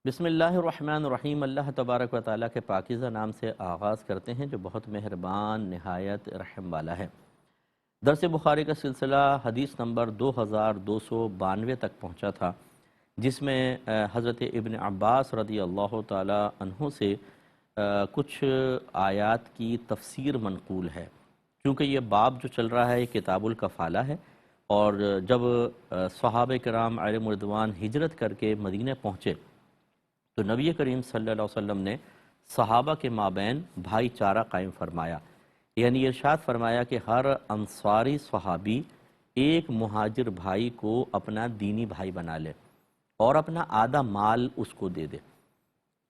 بسم اللہ الرحمن الرحیم۔ اللہ تبارک و تعالیٰ کے پاکیزہ نام سے آغاز کرتے ہیں جو بہت مہربان نہایت رحم والا ہے۔ درس بخاری کا سلسلہ حدیث نمبر 2292 تک پہنچا تھا، جس میں حضرت ابن عباس رضی اللہ تعالیٰ عنہ سے کچھ آیات کی تفسیر منقول ہے۔ کیونکہ یہ باب جو چل رہا ہے یہ کتاب الکفالہ ہے، اور جب صحابہ کرام علیہم رضوان ہجرت کر کے مدینہ پہنچے تو نبی کریم صلی اللہ علیہ وسلم نے صحابہ کے مابین بھائی چارہ قائم فرمایا، یعنی ارشاد فرمایا کہ ہر انصاری صحابی ایک مہاجر بھائی کو اپنا دینی بھائی بنا لے اور اپنا آدھا مال اس کو دے دے۔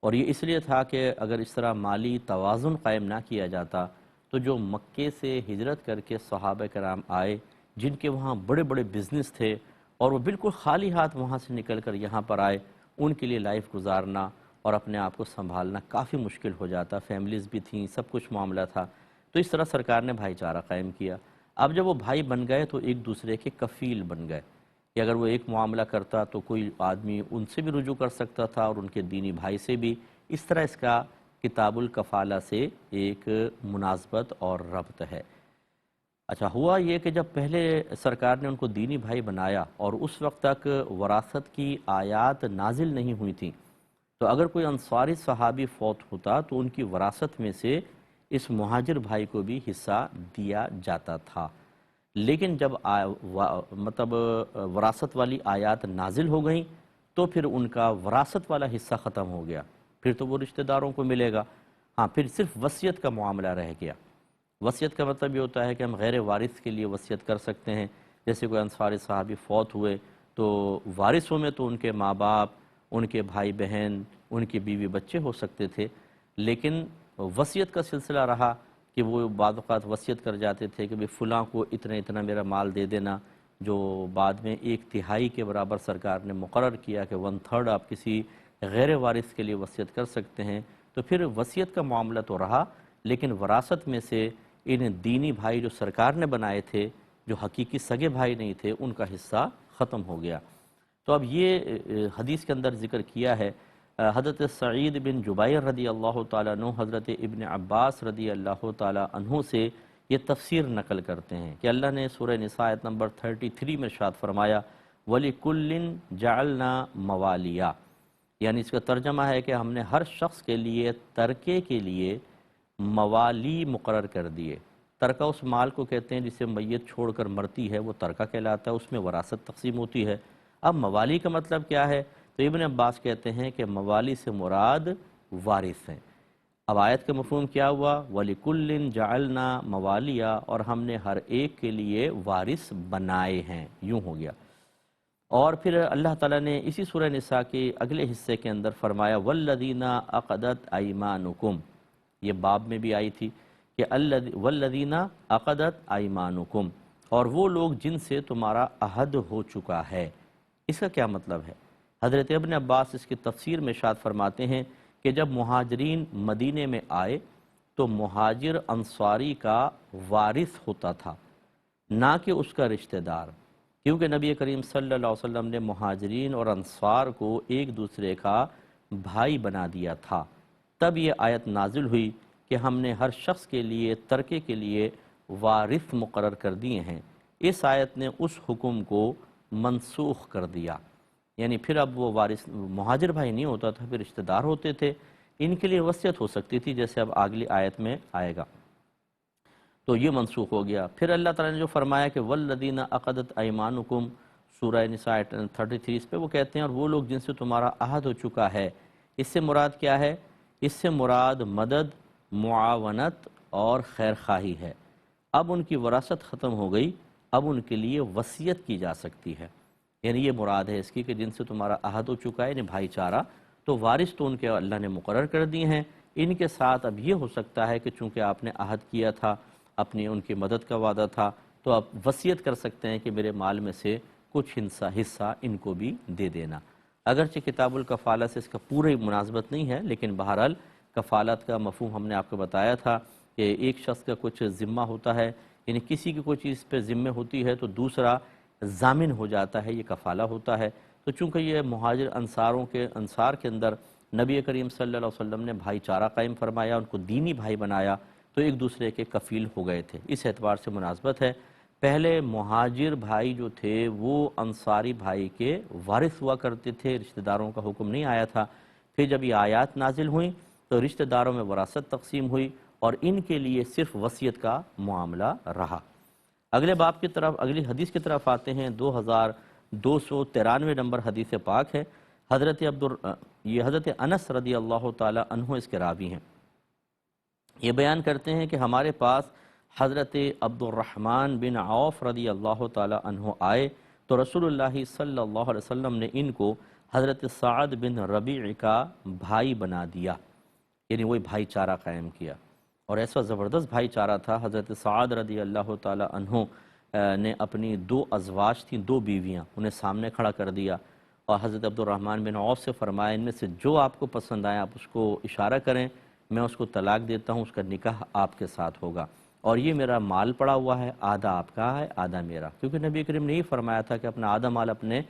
اور یہ اس لیے تھا کہ اگر اس طرح مالی توازن قائم نہ کیا جاتا تو جو مکے سے ہجرت کر کے صحابہ کرام آئے، جن کے وہاں بڑے بڑے بزنس تھے اور وہ بالکل خالی ہاتھ وہاں سے نکل کر یہاں پر آئے، ان کے لیے لائف گزارنا اور اپنے آپ کو سنبھالنا کافی مشکل ہو جاتا۔ فیملیز بھی تھیں، سب کچھ معاملہ تھا، تو اس طرح سرکار نے بھائی چارہ قائم کیا۔ اب جب وہ بھائی بن گئے تو ایک دوسرے کے کفیل بن گئے کہ اگر وہ ایک معاملہ کرتا تو کوئی آدمی ان سے بھی رجوع کر سکتا تھا اور ان کے دینی بھائی سے بھی۔ اس طرح اس کا کتاب الکفالہ سے ایک مناسبت اور ربط ہے۔ اچھا، ہوا یہ کہ جب پہلے سرکار نے ان کو دینی بھائی بنایا اور اس وقت تک وراثت کی آیات نازل نہیں ہوئی تھیں، تو اگر کوئی انصاری صحابی فوت ہوتا تو ان کی وراثت میں سے اس مہاجر بھائی کو بھی حصہ دیا جاتا تھا۔ لیکن جب مطلب وراثت والی آیات نازل ہو گئیں تو پھر ان کا وراثت والا حصہ ختم ہو گیا، پھر تو وہ رشتہ داروں کو ملے گا۔ ہاں، پھر صرف وصیت کا معاملہ رہ گیا۔ وصیت کا مطلب یہ ہوتا ہے کہ ہم غیر وارث کے لیے وصیت کر سکتے ہیں۔ جیسے کوئی انصاری صحابی فوت ہوئے تو وارثوں میں تو ان کے ماں باپ، ان کے بھائی بہن، ان کے بیوی بچے ہو سکتے تھے، لیکن وصیت کا سلسلہ رہا کہ وہ بعض اوقات وصیت کر جاتے تھے کہ فلاں کو اتنا اتنا میرا مال دے دینا، جو بعد میں 1/3 کے برابر سرکار نے مقرر کیا کہ 1/3 آپ کسی غیر وارث کے لیے وصیت کر سکتے ہیں۔ تو پھر وصیت کا معاملہ تو رہا، لیکن وراثت میں سے ان دینی بھائی جو سرکار نے بنائے تھے، جو حقیقی سگے بھائی نہیں تھے، ان کا حصہ ختم ہو گیا۔ تو اب یہ حدیث کے اندر ذکر کیا ہے، حضرت سعید بن جبیر رضی اللہ تعالیٰ عنہ حضرت ابن عباس رضی اللہ تعالیٰ عنہ سے یہ تفسیر نقل کرتے ہیں کہ اللہ نے سورہ نساء آیت نمبر 33 میں ارشاد فرمایا وَلِكُلٍّ جَعَلْنَا مَوَالِيَا، یعنی اس کا ترجمہ ہے کہ ہم نے ہر شخص کے لیے ترکے کے لیے موالی مقرر کر دیے۔ ترکہ اس مال کو کہتے ہیں جسے میت چھوڑ کر مرتی ہے، وہ ترکہ کہلاتا ہے، اس میں وراثت تقسیم ہوتی ہے۔ اب موالی کا مطلب کیا ہے؟ تو ابن عباس کہتے ہیں کہ موالی سے مراد وارث ہیں۔ اب آیت کا مفہوم کیا ہوا؟ وَلِكُلٍّ جَعَلْنَا مَوَالِيَا، اور ہم نے ہر ایک کے لیے وارث بنائے ہیں، یوں ہو گیا۔ اور پھر اللہ تعالیٰ نے اسی سورہ نساء کے اگلے حصے کے اندر فرمایا وَالَّذِينَ عَقَدَتْ أَيْمَانُكُمْ، یہ باب میں بھی آئی تھی کہ وَالَّذِينَ عَقَدَتْ أَيْمَانُكُمْ، اور وہ لوگ جن سے تمہارا عہد ہو چکا ہے۔ اس کا کیا مطلب ہے؟ حضرت ابن عباس اس کی تفسیر میں ارشاد فرماتے ہیں کہ جب مہاجرین مدینے میں آئے تو مہاجر انصاری کا وارث ہوتا تھا، نہ کہ اس کا رشتہ دار، کیونکہ نبی کریم صلی اللہ علیہ وسلم نے مہاجرین اور انصار کو ایک دوسرے کا بھائی بنا دیا تھا۔ تب یہ آیت نازل ہوئی کہ ہم نے ہر شخص کے لیے ترکے کے لیے وارث مقرر کر دیے ہیں۔ اس آیت نے اس حکم کو منسوخ کر دیا، یعنی پھر اب وہ وارث مہاجر بھائی نہیں ہوتا تھا، پھر رشتہ دار ہوتے تھے، ان کے لیے وصیت ہو سکتی تھی، جیسے اب اگلی آیت میں آئے گا۔ تو یہ منسوخ ہو گیا۔ پھر اللہ تعالیٰ نے جو فرمایا کہ وَالَّذِينَ عَقَدَتْ أَيْمَانُكُمْ، سورہ نساء 33 اس پہ وہ کہتے ہیں اور وہ لوگ جن سے تمہارا عہد ہو چکا ہے۔ اس سے مراد کیا ہے؟ اس سے مراد مدد، معاونت اور خیر خواہی ہے۔ اب ان کی وراثت ختم ہو گئی، اب ان کے لیے وصیت کی جا سکتی ہے، یعنی یہ مراد ہے اس کی کہ جن سے تمہارا عہد ہو چکا ہے، یعنی بھائی چارہ، تو وارث تو ان کے اللہ نے مقرر کر دیے ہیں۔ ان کے ساتھ اب یہ ہو سکتا ہے کہ چونکہ آپ نے عہد کیا تھا، اپنی ان کی مدد کا وعدہ تھا، تو آپ وصیت کر سکتے ہیں کہ میرے مال میں سے کچھ حصہ ان کو بھی دے دینا۔ اگرچہ کتاب الکفالہ سے اس کا پوری مناسبت نہیں ہے، لیکن بہرحال کفالت کا مفہوم ہم نے آپ کو بتایا تھا کہ ایک شخص کا کچھ ذمہ ہوتا ہے، یعنی کسی کی کوئی چیز پہ ذمہ ہوتی ہے تو دوسرا ضامن ہو جاتا ہے، یہ کفالہ ہوتا ہے۔ تو تو چونکہ یہ مہاجر انصار کے اندر نبی کریم صلی اللہ علیہ وسلم نے بھائی چارہ قائم فرمایا، ان کو دینی بھائی بنایا، تو ایک دوسرے کے کفیل ہو گئے تھے، اس اعتبار سے مناسبت ہے۔ پہلے مہاجر بھائی جو تھے وہ انصاری بھائی کے وارث ہوا کرتے تھے، رشتہ داروں کا حکم نہیں آیا تھا۔ پھر جب یہ آیات نازل ہوئیں تو رشتہ داروں میں وراثت تقسیم ہوئی اور ان کے لیے صرف وصیت کا معاملہ رہا۔ اگلے باب کی طرف، اگلی حدیث کی طرف آتے ہیں۔ 2293 نمبر حدیث پاک ہے۔ یہ حضرت انس رضی اللہ تعالی عنہ اس کے راوی ہیں۔ یہ بیان کرتے ہیں کہ ہمارے پاس حضرت عبد الرحمن بن عوف رضی اللہ تعالی عنہ آئے تو رسول اللہ صلی اللہ علیہ وسلم نے ان کو حضرت سعد بن ربیع کا بھائی بنا دیا، یعنی وہی بھائی چارہ قائم کیا، اور ایسا زبردست بھائی چارہ تھا۔ حضرت سعد رضی اللہ تعالی عنہ نے اپنی 2 ازواج تھیں، 2 بیویاں، انہیں سامنے کھڑا کر دیا اور حضرت عبد الرحمن بن عوف سے فرمایا ان میں سے جو آپ کو پسند آئے آپ اس کو اشارہ کریں، میں اس کو طلاق دیتا ہوں، اس کا نکاح آپ کے ساتھ ہوگا، اور یہ میرا مال پڑا ہوا ہے، آدھا آپ کا ہے آدھا میرا، کیونکہ نبی کریم نے یہ فرمایا تھا کہ اپنا آدھا مال اپنے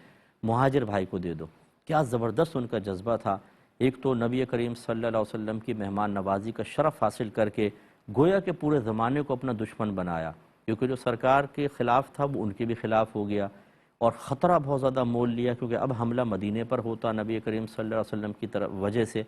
مہاجر بھائی کو دے دو۔ کیا زبردست ان کا جذبہ تھا۔ ایک تو نبی کریم صلی اللہ علیہ وسلم کی مہمان نوازی کا شرف حاصل کر کے گویا کہ پورے زمانے کو اپنا دشمن بنایا، کیونکہ جو سرکار کے خلاف تھا وہ ان کے بھی خلاف ہو گیا، اور خطرہ بہت زیادہ مول لیا کیونکہ اب حملہ مدینے پر ہوتا نبی کریم صلی اللہ علیہ وسلم کی طرف وجہ سے،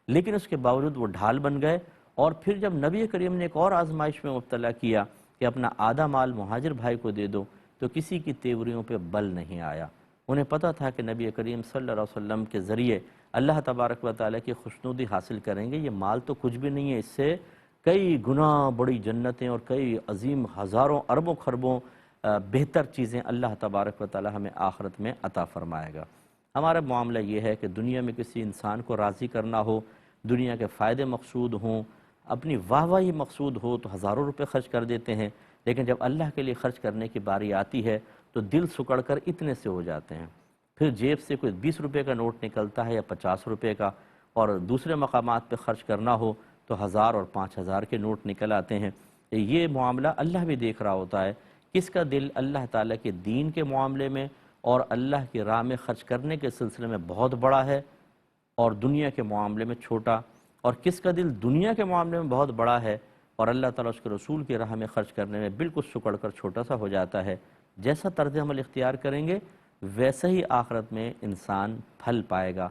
لیکن اس کے باوجود وہ ڈھال بن گئے۔ اور پھر جب نبی کریم نے ایک اور آزمائش میں مبتلا کیا کہ اپنا آدھا مال مہاجر بھائی کو دے دو، تو کسی کی تیوریوں پہ بل نہیں آیا۔ انہیں پتہ تھا کہ نبی کریم صلی اللہ علیہ وسلم کے ذریعے اللہ تبارک و تعالیٰ کی خوشنودی حاصل کریں گے، یہ مال تو کچھ بھی نہیں ہے، اس سے کئی گنا بڑی جنتیں اور کئی عظیم ہزاروں اربوں خربوں بہتر چیزیں اللہ تبارک و تعالیٰ ہمیں آخرت میں عطا فرمائے گا۔ ہمارا معاملہ یہ ہے کہ دنیا میں کسی انسان کو راضی کرنا ہو، دنیا کے فائدے مقصود ہوں، اپنی واہ واہی مقصود ہو تو ہزاروں روپے خرچ کر دیتے ہیں، لیکن جب اللہ کے لیے خرچ کرنے کی باری آتی ہے تو دل سکڑ کر اتنے سے ہو جاتے ہیں۔ پھر جیب سے کوئی 20 روپے کا نوٹ نکلتا ہے یا 50 روپے کا، اور دوسرے مقامات پہ خرچ کرنا ہو تو 1000 اور 5000 کے نوٹ نکل آتے ہیں۔ یہ معاملہ اللہ بھی دیکھ رہا ہوتا ہے، کس کا دل اللہ تعالیٰ کے دین کے معاملے میں اور اللہ کی راہ میں خرچ کرنے کے سلسلے میں بہت بڑا ہے اور دنیا کے معاملے میں چھوٹا، اور کس کا دل دنیا کے معاملے میں بہت بڑا ہے اور اللہ تعالیٰ اس کے رسول کی راہ میں خرچ کرنے میں بالکل سکڑ کر چھوٹا سا ہو جاتا ہے۔ جیسا طرز عمل اختیار کریں گے ویسا ہی آخرت میں انسان پھل پائے گا۔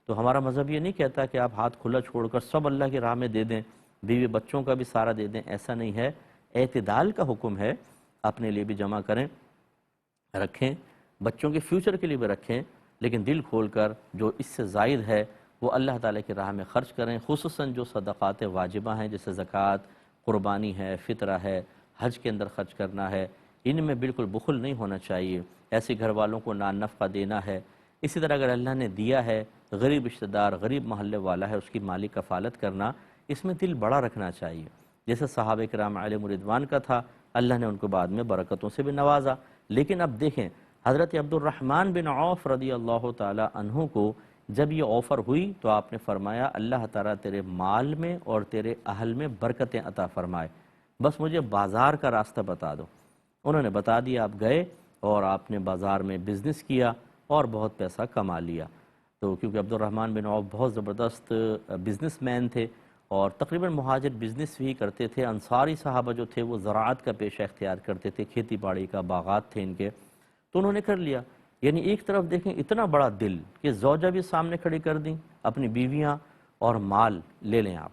تو ہمارا مذہب یہ نہیں کہتا کہ آپ ہاتھ کھلا چھوڑ کر سب اللہ کی راہ میں دے دیں، بیوی بچوں کا بھی سارا دے دیں، ایسا نہیں ہے۔ اعتدال کا حکم ہے، اپنے لیے بھی جمع کریں، رکھیں، بچوں کے فیوچر کے لیے بھی رکھیں، لیکن دل کھول کر جو اس سے زائد ہے وہ اللہ تعالیٰ کی راہ میں خرچ کریں، خصوصاً جو صدقات واجبہ ہیں جیسے زکوٰۃ، قربانی ہے، فطرہ ہے، حج کے اندر خرچ کرنا ہے، ان میں بالکل بخل نہیں ہونا چاہیے۔ ایسے گھر والوں کو نان نفقہ دینا ہے۔ اسی طرح اگر اللہ نے دیا ہے، غریب رشتہ دار، غریب محلے والا ہے، اس کی مالی کفالت کرنا، اس میں دل بڑا رکھنا چاہیے، جیسے صحابہ کرام علیہم رضوان کا تھا، اللہ نے ان کو بعد میں برکتوں سے بھی نوازا۔ لیکن اب دیکھیں حضرت عبد الرحمن بن عوف رضی اللہ تعالی عنہ کو جب یہ آفر ہوئی تو آپ نے فرمایا اللہ تعالیٰ تیرے مال میں اور تیرے اہل میں برکتیں عطا فرمائے، بس مجھے بازار کا راستہ بتا دو۔ انہوں نے بتا دیا، آپ گئے اور آپ نے بازار میں بزنس کیا اور بہت پیسہ کما لیا۔ تو کیونکہ عبد الرحمن بن عوف بہت زبردست بزنس مین تھے اور تقریباً مہاجر بزنس بھی کرتے تھے، انصاری صحابہ جو تھے وہ زراعت کا پیشہ اختیار کرتے تھے، کھیتی باڑی کا، باغات تھے ان کے، تو انہوں نے کر لیا۔ یعنی ایک طرف دیکھیں اتنا بڑا دل کہ زوجہ بھی سامنے کھڑی کر دیں، اپنی بیویاں اور مال لے لیں آپ،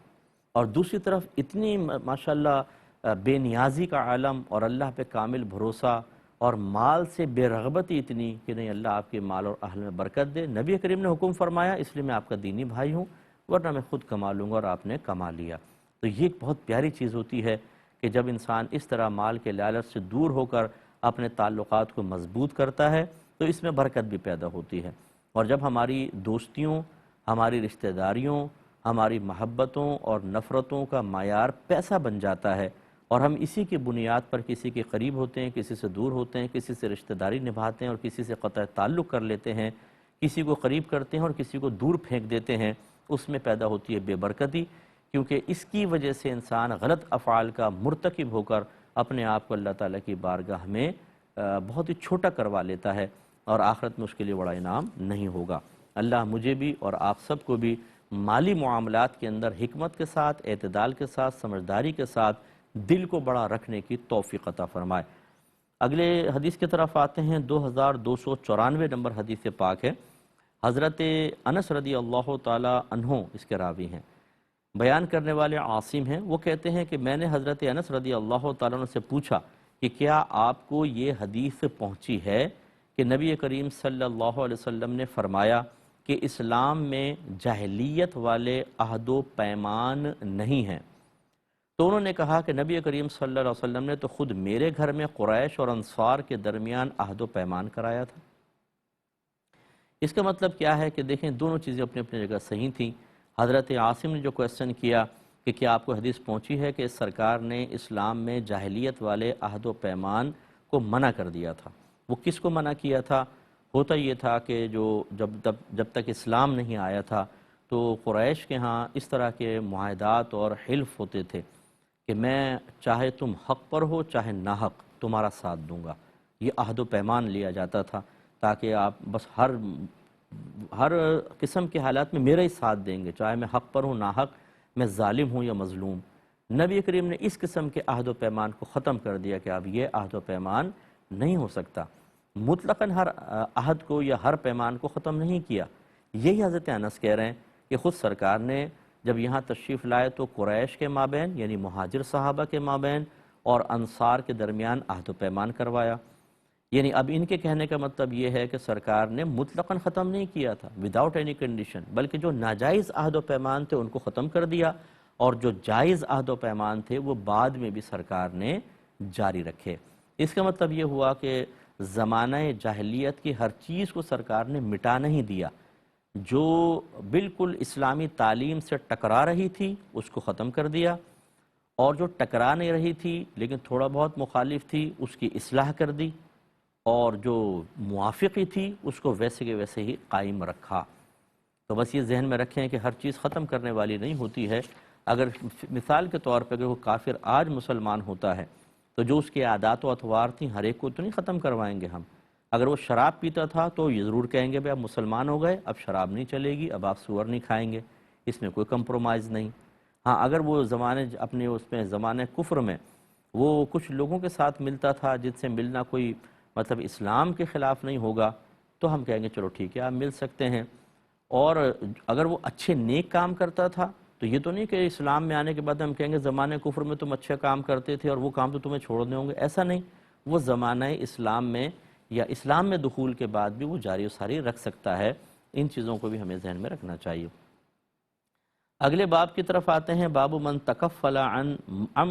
اور دوسری طرف اتنی ماشاءاللہ بے نیازی کا عالم اور اللہ پہ کامل بھروسہ اور مال سے بے رغبتی اتنی کہ نہیں اللہ آپ کے مال اور اہل میں برکت دے۔ نبی کریم نے حکم فرمایا اس لیے میں آپ کا دینی بھائی ہوں، ورنہ میں خود کما لوں گا، اور آپ نے کما لیا۔ تو یہ ایک بہت پیاری چیز ہوتی ہے کہ جب انسان اس طرح مال کے لالچ سے دور ہو کر اپنے تعلقات کو مضبوط کرتا ہے تو اس میں برکت بھی پیدا ہوتی ہے۔ اور جب ہماری دوستیوں، ہماری رشتہ داریوں، ہماری محبتوں اور نفرتوں کا معیار پیسہ بن جاتا ہے اور ہم اسی کی بنیاد پر کسی کے قریب ہوتے ہیں، کسی سے دور ہوتے ہیں، کسی سے رشتہ داری نبھاتے ہیں اور کسی سے قطع تعلق کر لیتے ہیں، کسی کو قریب کرتے ہیں اور کسی کو دور پھینک دیتے ہیں، اس میں پیدا ہوتی ہے بے برکتی، کیونکہ اس کی وجہ سے انسان غلط افعال کا مرتکب ہو کر اپنے آپ کو اللہ تعالیٰ کی بارگاہ میں بہت ہی چھوٹا کروا لیتا ہے۔ اور آخرت میں اس کے لیے بڑا انعام نہیں ہوگا۔ اللہ مجھے بھی اور آپ سب کو بھی مالی معاملات کے اندر حکمت کے ساتھ، اعتدال کے ساتھ، سمجھداری کے ساتھ دل کو بڑا رکھنے کی توفیق عطا فرمائے۔ اگلے حدیث کی طرف آتے ہیں، 2294 نمبر حدیث پاک ہے۔ حضرت انس رضی اللہ تعالی عنہ اس کے راوی ہیں، بیان کرنے والے عاصم ہیں۔ وہ کہتے ہیں کہ میں نے حضرت انس رضی اللہ تعالیٰ عنہ سے پوچھا کہ کیا آپ کو یہ حدیث پہنچی ہے کہ نبی کریم صلی اللہ علیہ وسلم نے فرمایا کہ اسلام میں جاہلیت والے عہد و پیمان نہیں ہیں؟ تو انہوں نے کہا کہ نبی کریم صلی اللہ علیہ وسلم نے تو خود میرے گھر میں قریش اور انصار کے درمیان عہد و پیمان کرایا تھا۔ اس کا مطلب کیا ہے کہ دیکھیں دونوں چیزیں اپنی اپنی جگہ صحیح تھیں۔ حضرت عاصم نے جو کویسچن کیا کہ کیا آپ کو حدیث پہنچی ہے کہ سرکار نے اسلام میں جاہلیت والے عہد و پیمان کو منع کر دیا تھا؟ وہ کس کو منع کیا تھا؟ ہوتا یہ تھا کہ جب تک اسلام نہیں آیا تھا تو قریش کے ہاں اس طرح کے معاہدات اور حلف ہوتے تھے کہ میں چاہے تم حق پر ہو چاہے ناحق تمہارا ساتھ دوں گا۔ یہ عہد و پیمان لیا جاتا تھا تاکہ آپ بس ہر قسم کے حالات میں میرا ہی ساتھ دیں گے، چاہے میں حق پر ہوں ناحق، میں ظالم ہوں یا مظلوم۔ نبی کریم نے اس قسم کے عہد و پیمان کو ختم کر دیا کہ اب یہ عہد و پیمان نہیں ہو سکتا۔ مطلقاً ہر عہد کو یا ہر پیمان کو ختم نہیں کیا۔ یہی حضرت انس کہہ رہے ہیں کہ خود سرکار نے جب یہاں تشریف لائے تو قریش کے مابین یعنی مہاجر صحابہ کے مابین اور انصار کے درمیان عہد و پیمان کروایا۔ یعنی اب ان کے کہنے کا مطلب یہ ہے کہ سرکار نے مطلقاً ختم نہیں کیا تھا وداؤٹ اینی کنڈیشن، بلکہ جو ناجائز عہد و پیمان تھے ان کو ختم کر دیا، اور جو جائز عہد و پیمان تھے وہ بعد میں بھی سرکار نے جاری رکھے۔ اس کا مطلب یہ ہوا کہ زمانہ جاہلیت کی ہر چیز کو سرکار نے مٹا نہیں دیا، جو بالکل اسلامی تعلیم سے ٹکرا رہی تھی اس کو ختم کر دیا، اور جو ٹکرا نہیں رہی تھی لیکن تھوڑا بہت مخالف تھی اس کی اصلاح کر دی، اور جو موافقی تھی اس کو ویسے کے ویسے ہی قائم رکھا۔ تو بس یہ ذہن میں رکھیں کہ ہر چیز ختم کرنے والی نہیں ہوتی ہے۔ اگر مثال کے طور پہ اگر وہ کافر آج مسلمان ہوتا ہے تو جو اس کے عادات و اطوار تھیں ہر ایک کو تو نہیں ختم کروائیں گے ہم۔ اگر وہ شراب پیتا تھا تو یہ ضرور کہیں گے بھائی اب مسلمان ہو گئے، اب شراب نہیں چلے گی، اب آپ سور نہیں کھائیں گے، اس میں کوئی کمپرومائز نہیں۔ ہاں اگر وہ اپنے اس میں زمانے کفر میں وہ کچھ لوگوں کے ساتھ ملتا تھا جن سے ملنا کوئی مطلب اسلام کے خلاف نہیں ہوگا تو ہم کہیں گے چلو ٹھیک ہے آپ مل سکتے ہیں۔ اور اگر وہ اچھے نیک کام کرتا تھا تو یہ تو نہیں کہ اسلام میں آنے کے بعد ہم کہیں گے زمانے کفر میں تم اچھے کام کرتے تھے اور وہ کام تو تمہیں چھوڑنے ہوں گے، ایسا نہیں۔ وہ زمانہ اسلام میں یا اسلام میں دخول کے بعد بھی وہ جاری و ساری رکھ سکتا ہے۔ ان چیزوں کو بھی ہمیں ذہن میں رکھنا چاہیے۔ اگلے باب کی طرف آتے ہیں، باب من تکفل عن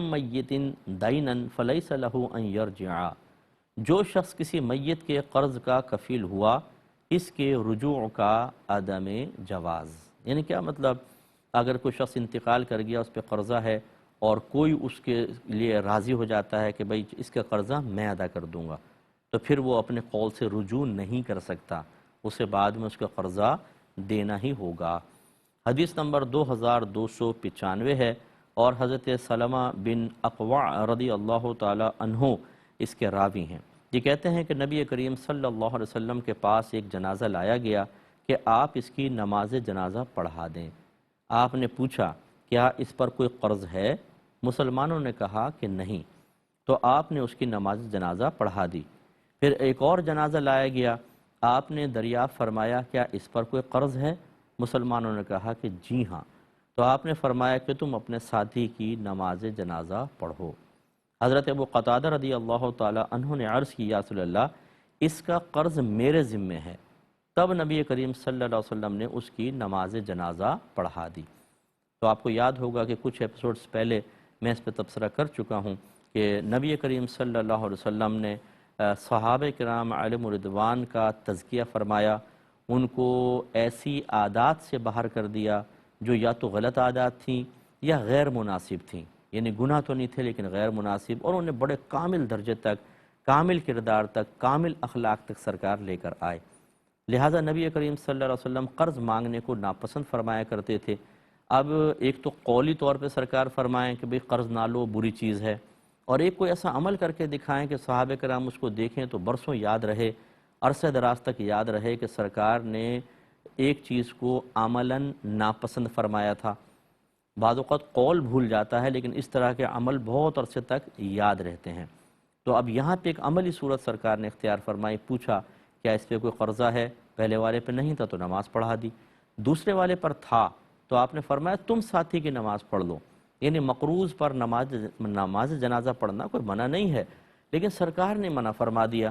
میت دینا فلیس له ان یرجع۔ جو شخص کسی میت کے قرض کا کفیل ہوا اس کے رجوع کا عدم جواز۔ یعنی کیا مطلب؟ اگر کوئی شخص انتقال کر گیا، اس پہ قرضہ ہے اور کوئی اس کے لیے راضی ہو جاتا ہے کہ بھئی اس کا قرضہ میں ادا کر دوں گا، تو پھر وہ اپنے قول سے رجوع نہیں کر سکتا، اسے بعد میں اس کا قرضہ دینا ہی ہوگا۔ حدیث نمبر 2295 ہے، اور حضرت سلمہ بن اقوع رضی اللہ تعالی عنہ اس کے راوی ہیں۔ یہ کہتے ہیں کہ نبی کریم صلی اللہ علیہ وسلم کے پاس ایک جنازہ لایا گیا کہ آپ اس کی نماز جنازہ پڑھا دیں۔ آپ نے پوچھا کیا اس پر کوئی قرض ہے؟ مسلمانوں نے کہا کہ نہیں، تو آپ نے اس کی نماز جنازہ پڑھا دی۔ پھر ایک اور جنازہ لایا گیا، آپ نے دریافت فرمایا کیا اس پر کوئی قرض ہے؟ مسلمانوں نے کہا کہ جی ہاں، تو آپ نے فرمایا کہ تم اپنے ساتھی کی نماز جنازہ پڑھو۔ حضرت ابو قتادہ رضی اللہ تعالی عنہ نے عرض کی یا رسول اللہ اس کا قرض میرے ذمے ہے۔ تب نبی کریم صلی اللہ علیہ وسلم نے اس کی نماز جنازہ پڑھا دی۔ تو آپ کو یاد ہوگا کہ کچھ ایپیسوڈز پہلے میں اس پہ تبصرہ کر چکا ہوں کہ نبی کریم صلی اللہ علیہ وسلم نے صحابہ کرام علیہم رضوان کا تزکیہ فرمایا، ان کو ایسی عادات سے باہر کر دیا جو یا تو غلط عادات تھیں یا غیر مناسب تھیں، یعنی گناہ تو نہیں تھے لیکن غیر مناسب، اور انہیں بڑے کامل درجے تک، کامل کردار تک، کامل اخلاق تک سرکار لے کر آئے۔ لہٰذا نبی کریم صلی اللہ علیہ وسلم قرض مانگنے کو ناپسند فرمایا کرتے تھے۔ اب ایک تو قولی طور پہ سرکار فرمائیں کہ بھئی قرض نہ لو بری چیز ہے، اور ایک کوئی ایسا عمل کر کے دکھائیں کہ صحابہ کرام اس کو دیکھیں تو برسوں یاد رہے۔ عرصہ دراز تک یاد رہے کہ سرکار نے ایک چیز کو عملاً ناپسند فرمایا تھا. بعض اوقات قول بھول جاتا ہے لیکن اس طرح کے عمل بہت عرصے تک یاد رہتے ہیں. تو اب یہاں پہ ایک عملی صورت سرکار نے اختیار فرمائی. پوچھا کیا اس پہ کوئی قرضہ ہے؟ پہلے والے پہ نہیں تھا تو نماز پڑھا دی. دوسرے والے پر تھا تو آپ نے فرمایا تم ساتھی کی نماز پڑھ لو. یعنی مقروض پر نماز جنازہ پڑھنا کوئی منع نہیں ہے، لیکن سرکار نے منع فرما دیا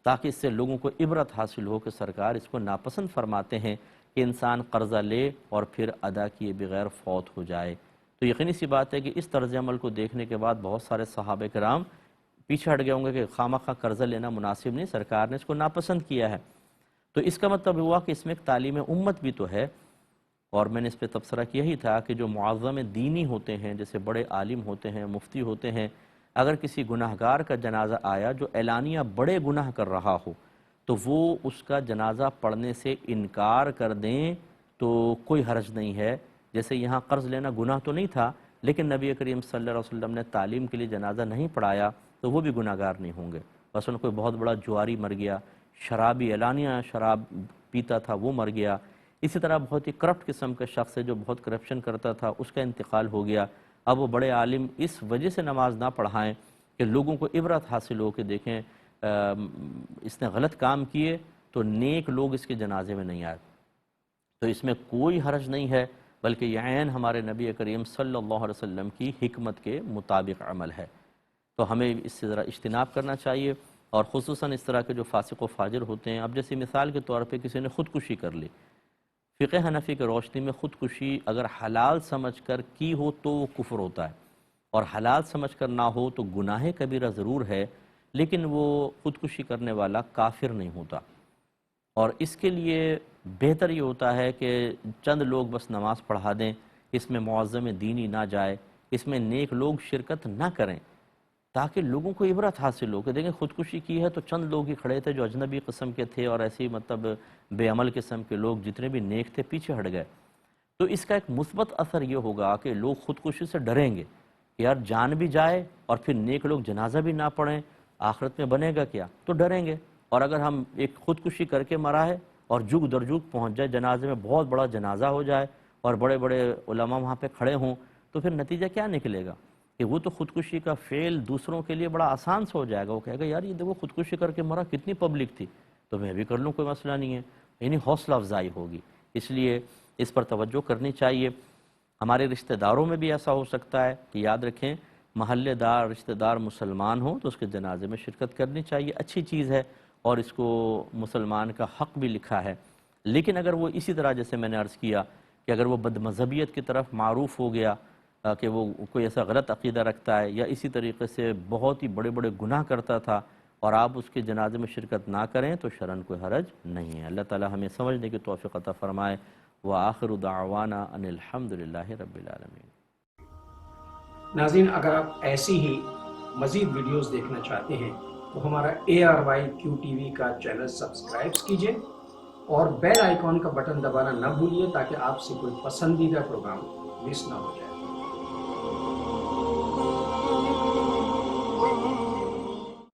تاکہ اس سے لوگوں کو عبرت حاصل ہو کہ سرکار اس کو ناپسند فرماتے ہیں کہ انسان قرضہ لے اور پھر ادا کیے بغیر فوت ہو جائے. تو یقینی سی بات ہے کہ اس طرز عمل کو دیکھنے کے بعد بہت سارے صحابہ کرام پیچھے ہٹ گئے ہوں گے کہ خواہ قرضہ لینا مناسب نہیں، سرکار نے اس کو ناپسند کیا ہے. تو اس کا مطلب ہوا کہ اس میں ایک تعلیم امت بھی تو ہے. اور میں نے اس پہ تبصرہ کیا ہی تھا کہ جو معظم دینی ہوتے ہیں، جیسے بڑے عالم ہوتے ہیں، مفتی ہوتے ہیں، اگر کسی گناہگار کا جنازہ آیا جو اعلانیہ بڑے گناہ کر رہا ہو تو وہ اس کا جنازہ پڑھنے سے انکار کر دیں تو کوئی حرج نہیں ہے. جیسے یہاں قرض لینا گناہ تو نہیں تھا لیکن نبی کریم صلی اللہ علیہ وسلم نے تعلیم کے لیے جنازہ نہیں پڑھایا تو وہ بھی گناہگار نہیں ہوں گے. مثلا کوئی بہت بڑا جواری مر گیا، شرابی اعلانیہ شراب پیتا تھا وہ مر گیا. اسی طرح بہت ہی کرپٹ قسم کا شخص ہے جو بہت کرپشن کرتا تھا، اس کا انتقال ہو گیا. اب وہ بڑے عالم اس وجہ سے نماز نہ پڑھائیں کہ لوگوں کو عبرت حاصل ہو کہ دیکھیں اس نے غلط کام کیے تو نیک لوگ اس کے جنازے میں نہیں آئے. تو اس میں کوئی حرج نہیں ہے، بلکہ یہ عین ہمارے نبی کریم صلی اللہ علیہ وسلم کی حکمت کے مطابق عمل ہے. تو ہمیں اس سے ذرا اجتناب کرنا چاہیے، اور خصوصاً اس طرح کے جو فاسق و فاجر ہوتے ہیں. اب جیسے مثال کے طور پہ کسی نے خودکشی کر لی، فقہ حنفی کی روشنی میں خودکشی اگر حلال سمجھ کر کی ہو تو وہ کفر ہوتا ہے، اور حلال سمجھ کر نہ ہو تو گناہ کبیرہ ضرور ہے، لیکن وہ خودکشی کرنے والا کافر نہیں ہوتا. اور اس کے لیے بہتر یہ ہوتا ہے کہ چند لوگ بس نماز پڑھا دیں، اس میں معظم دینی نہ جائے، اس میں نیک لوگ شرکت نہ کریں، تاکہ لوگوں کو عبرت حاصل ہو کہ دیکھیں خودکشی کی ہے تو چند لوگ ہی کھڑے تھے جو اجنبی قسم کے تھے، اور ایسی مطلب بے عمل قسم کے لوگ جتنے بھی نیک تھے پیچھے ہٹ گئے. تو اس کا ایک مثبت اثر یہ ہوگا کہ لوگ خودکشی سے ڈریں گے کہ یار جان بھی جائے اور پھر نیک لوگ جنازہ بھی نہ پڑھیں، آخرت میں بنے گا کیا؟ تو ڈریں گے. اور اگر ہم ایک خودکشی کر کے مرا ہے اور جگ در جگ پہنچ جائے جنازے میں، بہت بڑا جنازہ ہو جائے اور بڑے بڑے علماء وہاں پہ کھڑے ہوں، تو پھر نتیجہ کیا نکلے گا کہ وہ تو خودکشی کا فعل دوسروں کے لیے بڑا آسان سے ہو جائے گا. وہ کہے گا یار یہ دیکھو خودکشی کر کے مرا، کتنی پبلک تھی، تو میں بھی کر لوں، کوئی مسئلہ نہیں ہے. یعنی حوصلہ افزائی ہوگی. اس لیے اس پر توجہ کرنی چاہیے. ہمارے رشتہ داروں میں بھی ایسا ہو سکتا ہے کہ یاد رکھیں محلے دار رشتہ دار مسلمان ہوں تو اس کے جنازے میں شرکت کرنی چاہیے، اچھی چیز ہے، اور اس کو مسلمان کا حق بھی لکھا ہے. لیکن اگر وہ اسی طرح جیسے میں نے عرض کیا کہ اگر وہ بد مذہبیت کی طرف معروف ہو گیا کہ وہ کوئی ایسا غلط عقیدہ رکھتا ہے یا اسی طریقے سے بہت ہی بڑے بڑے گناہ کرتا تھا اور آپ اس کے جنازے میں شرکت نہ کریں تو شرعاً کوئی حرج نہیں ہے. اللہ تعالی ہمیں سمجھنے کی توفیق عطا فرمائے. وآخر دعوانا ان الحمدللہ رب العالمین. ناظرین، اگر آپ ایسی ہی مزید ویڈیوز دیکھنا چاہتے ہیں تو ہمارا ARYQ-TV کا چینل سبسکرائب کیجئے اور بیل آئیکن کا بٹن دبانا نہ بھولیے تاکہ آپ سے کوئی پسندیدہ پروگرام مس نہ ہو جائے.